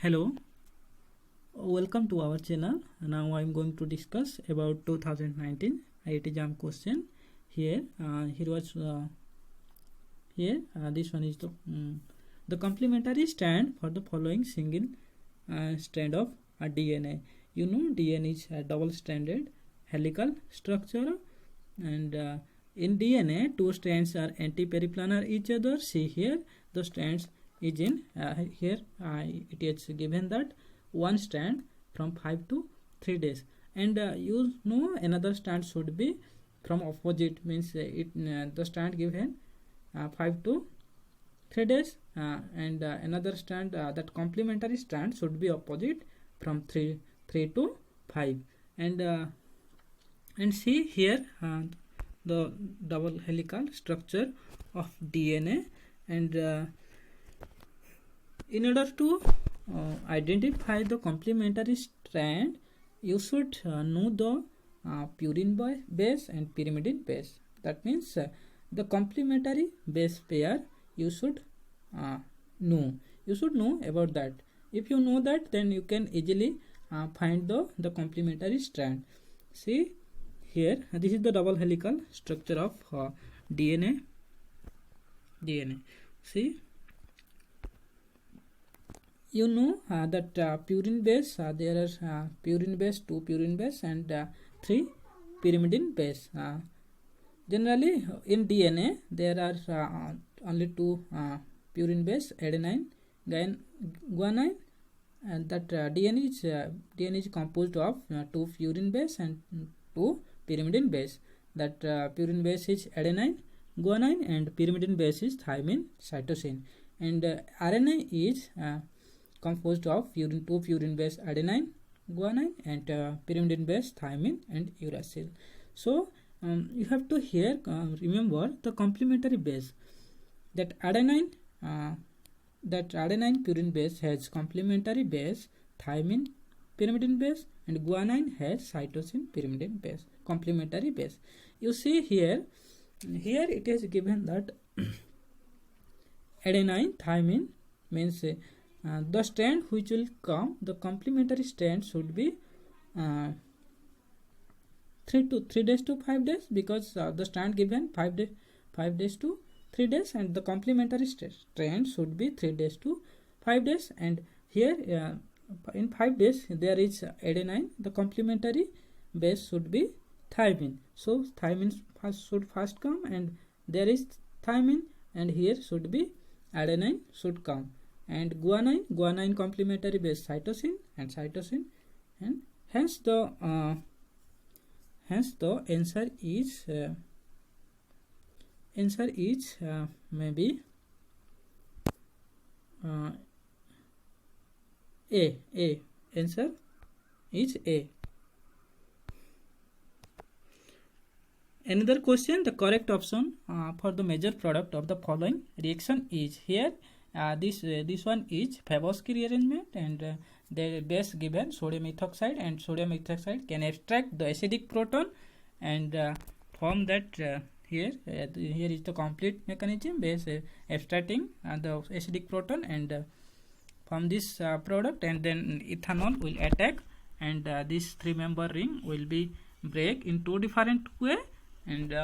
Hello, welcome to our channel. Now I am going to discuss about 2019 IIT JAM question. Here, this one is the complementary stand for the following single strand of DNA. You know, DNA is a double-stranded helical structure, and in DNA, two strands are anti-periplanar each other. See here, the strands is in here. It is given that one strand from 5 to 3 days, and you know another strand should be from opposite, means the strand given 5 to 3 days, and another strand, that complementary strand should be opposite from 3 to 5, and see here the double helical structure of DNA, and in order to identify the complementary strand, you should know the purine base and pyrimidine base. That means the complementary base pair you should know. You should know about that. If you know that, then you can easily find the complementary strand. See here, this is the double helical structure of DNA. See, you know that purine base, there are purine base, 2 purine base, and 3 pyrimidine base. Generally in DNA there are only 2 purine base, adenine, guanine, and that DNA is composed of 2 purine base and 2 pyrimidine base. That purine base is adenine, guanine, and pyrimidine base is thymine, cytosine, and RNA is composed of 2 purine base, adenine, guanine, and pyrimidine base, thymine and uracil. So you have to here remember the complementary base. That adenine purine base has complementary base thymine pyrimidine base, and guanine has cytosine pyrimidine base, complementary base. You see here it is given that adenine thymine means the strand which will come, the complementary strand should be 3 days to 5 days, because the strand given 5 days to 3 days, and the complementary strand should be 3 days to 5 days. And here in 5 days there is adenine, the complementary base should be thymine. So thymine should first come, and there is thymine, and here should be adenine should come, and guanine complementary base cytosine, and hence the answer is maybe A. Answer is A. Another question, the correct option for the major product of the following reaction is here. This one is Favosky rearrangement, and the base given sodium ethoxide, and sodium ethoxide can extract the acidic proton and form that here is the complete mechanism, base extracting the acidic proton and form this product, and then ethanol will attack, and this 3-member ring will be break in 2 different way, and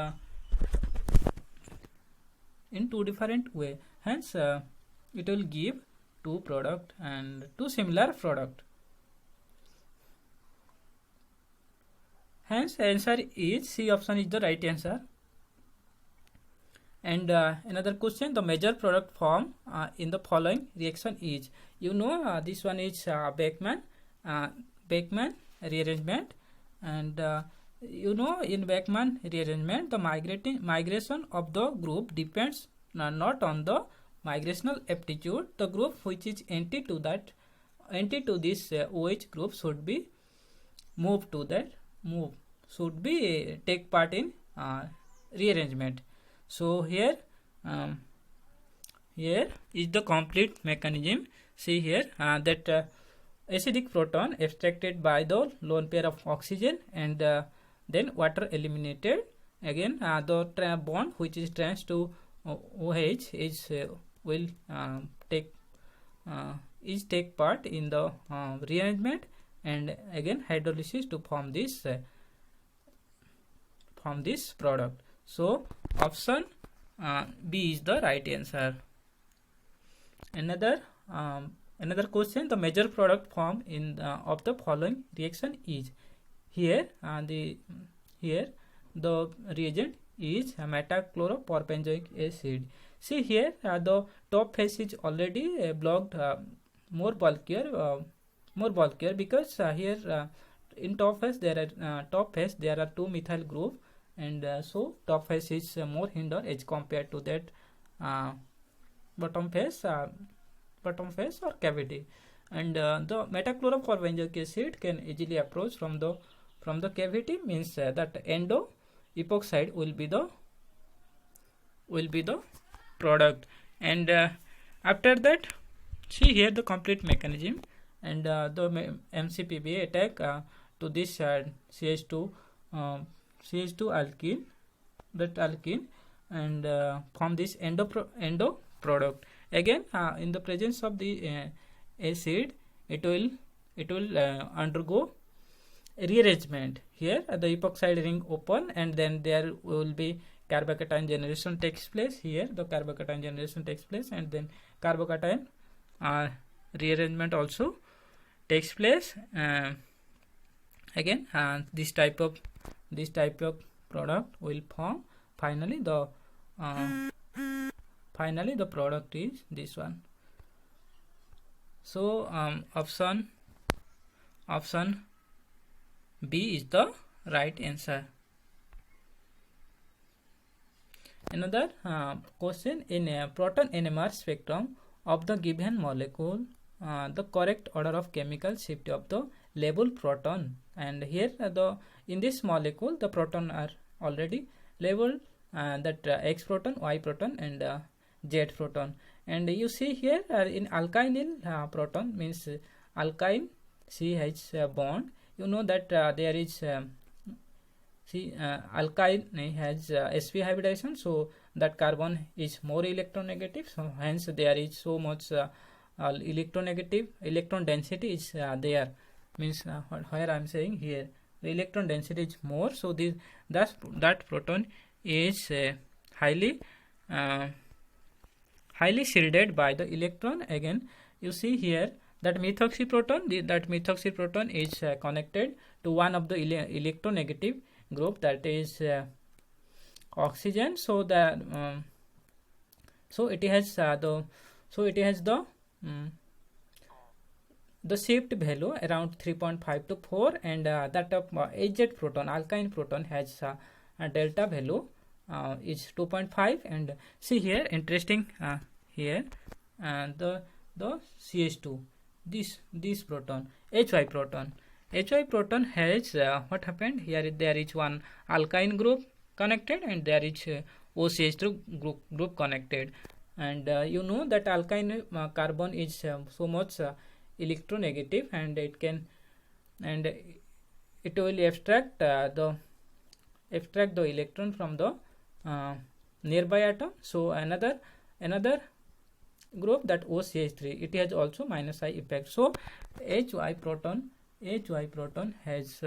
in 2 different way, hence it will give 2 product and 2 similar product. Hence answer is C option is the right answer. And another question, the major product form in the following reaction is, you know this one is Beckmann rearrangement, and you know in Beckmann rearrangement the migration of the group depends not on the migrational aptitude. The group which is anti to this OH group should be should be take part in rearrangement. So here is the complete mechanism. See here that acidic proton extracted by the lone pair of oxygen, and then water eliminated. Again the bond which is trans to OH is will take is take part in the rearrangement and again hydrolysis to form this product. So option B is the right answer. Another question: the major product form in of the following reaction is. Here the reagent is metachloropropanzoic acid. See here, the top phase is already blocked, more bulkier because here in top phase there are two methyl group, and so top phase is more hinder as compared to that bottom phase or cavity. And the metachloropropanzoic acid can easily approach from the cavity, means that endo epoxide will be the product. And after that, see here the complete mechanism, and the MCPBA attack to this CH2 alkene, and from this endo product. Again, in the presence of the acid, it will undergo rearrangement. Here the epoxide ring open, and then there will be carbocation generation takes place. Here the carbocation generation takes place, and then carbocation rearrangement also takes place. Again, this type of product will form. Finally the product is this one. So option B is the right answer. Another question: in a proton NMR spectrum of the given molecule, the correct order of chemical shift of the labeled proton. And here in this molecule the proton are already labeled, that X proton, Y proton, and Z proton. And you see here in alkynyl proton, means alkyne CH bond, you know that there is alkyne has sp hybridization, so that carbon is more electronegative, so hence there is so much electronegative electron density is there, means where I am saying here the electron density is more, so that proton is highly shielded by the electron. Again, you see here that methoxy proton is connected to one of the electronegative group, that is oxygen. So that it has the shift value around 3.5 to 4, and that of HZ proton, alkyne proton, has a delta value is 2.5. and see here, interesting here the CH2, this proton, HY proton has what happened here, there is one alkyne group connected, and there is OCH2 group connected. And you know that alkyne carbon is so much electronegative, and it will extract the electron from the nearby atom. So another group, that OCH3, it has also minus I effect. So HY proton has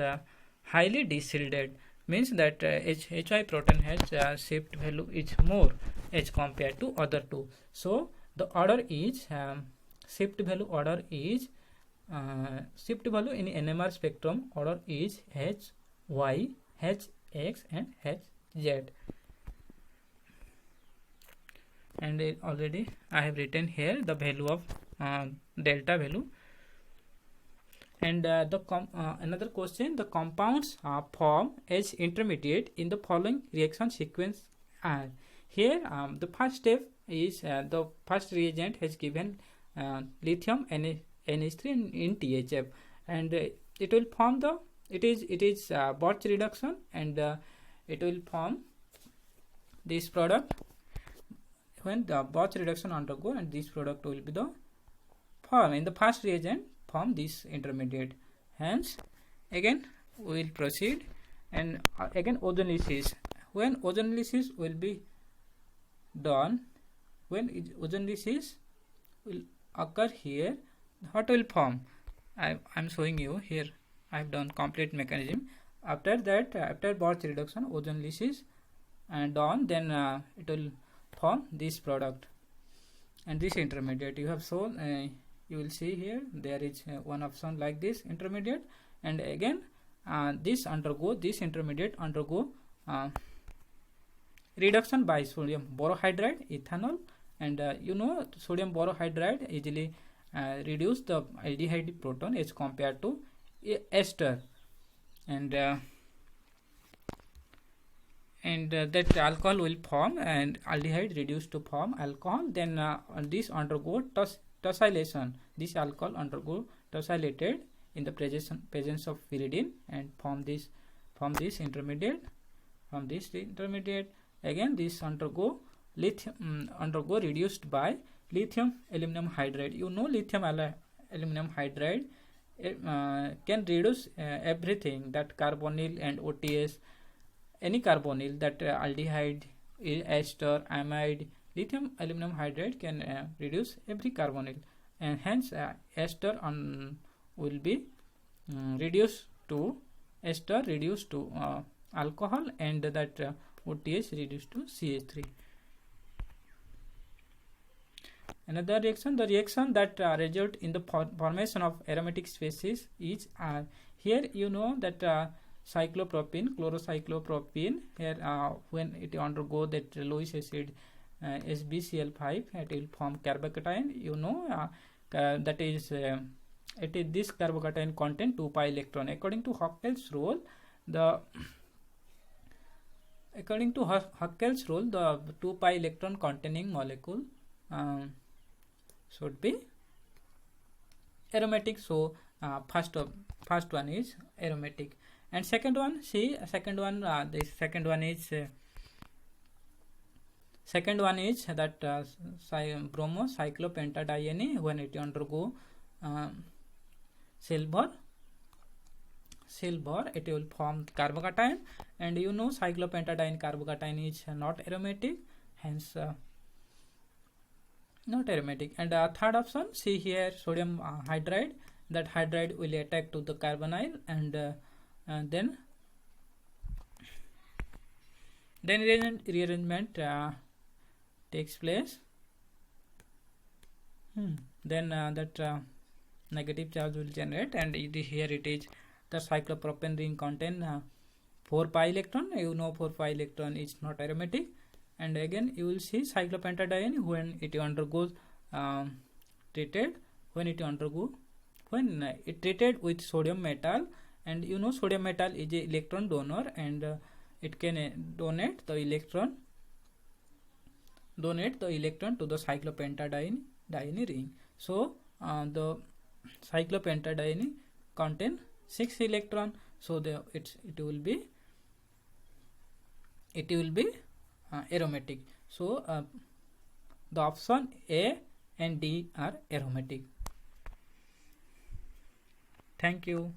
highly deshielded, means that HY proton has shift value is more as compared to other two. So the order is shift value in NMR spectrum order is H, Y, H, X, and H, Z. And already I have written here the value of delta value. And another question: the compounds form as intermediate in the following reaction sequence are. Here the first step is the first reagent has given lithium NH3 in THF, and it will form it is Birch reduction, and it will form this product. When the Birch reduction undergo, and this product will be the form in the first reagent form this intermediate. Hence again we will proceed, and again ozonolysis. When ozonolysis will be done, when ozonolysis will occur here, what will form? I'm showing you here. I've done complete mechanism. After that, after Borch reduction, ozonolysis done, then it will form this product and this intermediate. You have shown, you will see here there is one option like this intermediate, and again this intermediate undergo reduction by sodium borohydride ethanol, and sodium borohydride easily reduce the aldehyde proton as compared to ester, and that alcohol will form, and aldehyde reduced to form alcohol. Then this undergo tosylation. This alcohol undergo tosylated in the presence of pyridine and form this intermediate. From this intermediate, again this undergo reduced by lithium aluminum hydride. Lithium aluminum hydride can reduce everything, that carbonyl and OTS, any carbonyl, that aldehyde, ester, amide. Lithium aluminum hydride can reduce every carbonyl, and hence ester will be reduced to alcohol, and that OTS reduced to CH3. Another reaction, the reaction that result in the formation of aromatic species is here that cyclopropene, chlorocyclopropene, here when it undergo that Lewis acid SbCl5, it will form carbocation. That is this carbocation contain 2 pi electron. According to Huckel's rule, the 2 pi electron containing molecule should be aromatic. So first one is aromatic, and second one is that bromocyclopentadiene, when it undergo silver, it will form carbocation, and cyclopentadiene carbocation is not aromatic, hence not aromatic. And third option, see here, sodium hydride, that hydride will attack to the carbonyl, and then rearrangement takes place. Then that negative charge will generate, and here it is the cyclopropene ring contain 4 pi electron. 4 pi electron is not aromatic. And again you will see cyclopentadiene, when it undergoes treated with sodium metal, and sodium metal is a electron donor, and it can donate the electron to the cyclopentadiene ring. So the cyclopentadiene contain 6 electron, so it will be aromatic. So the option A and D are aromatic. Thank you.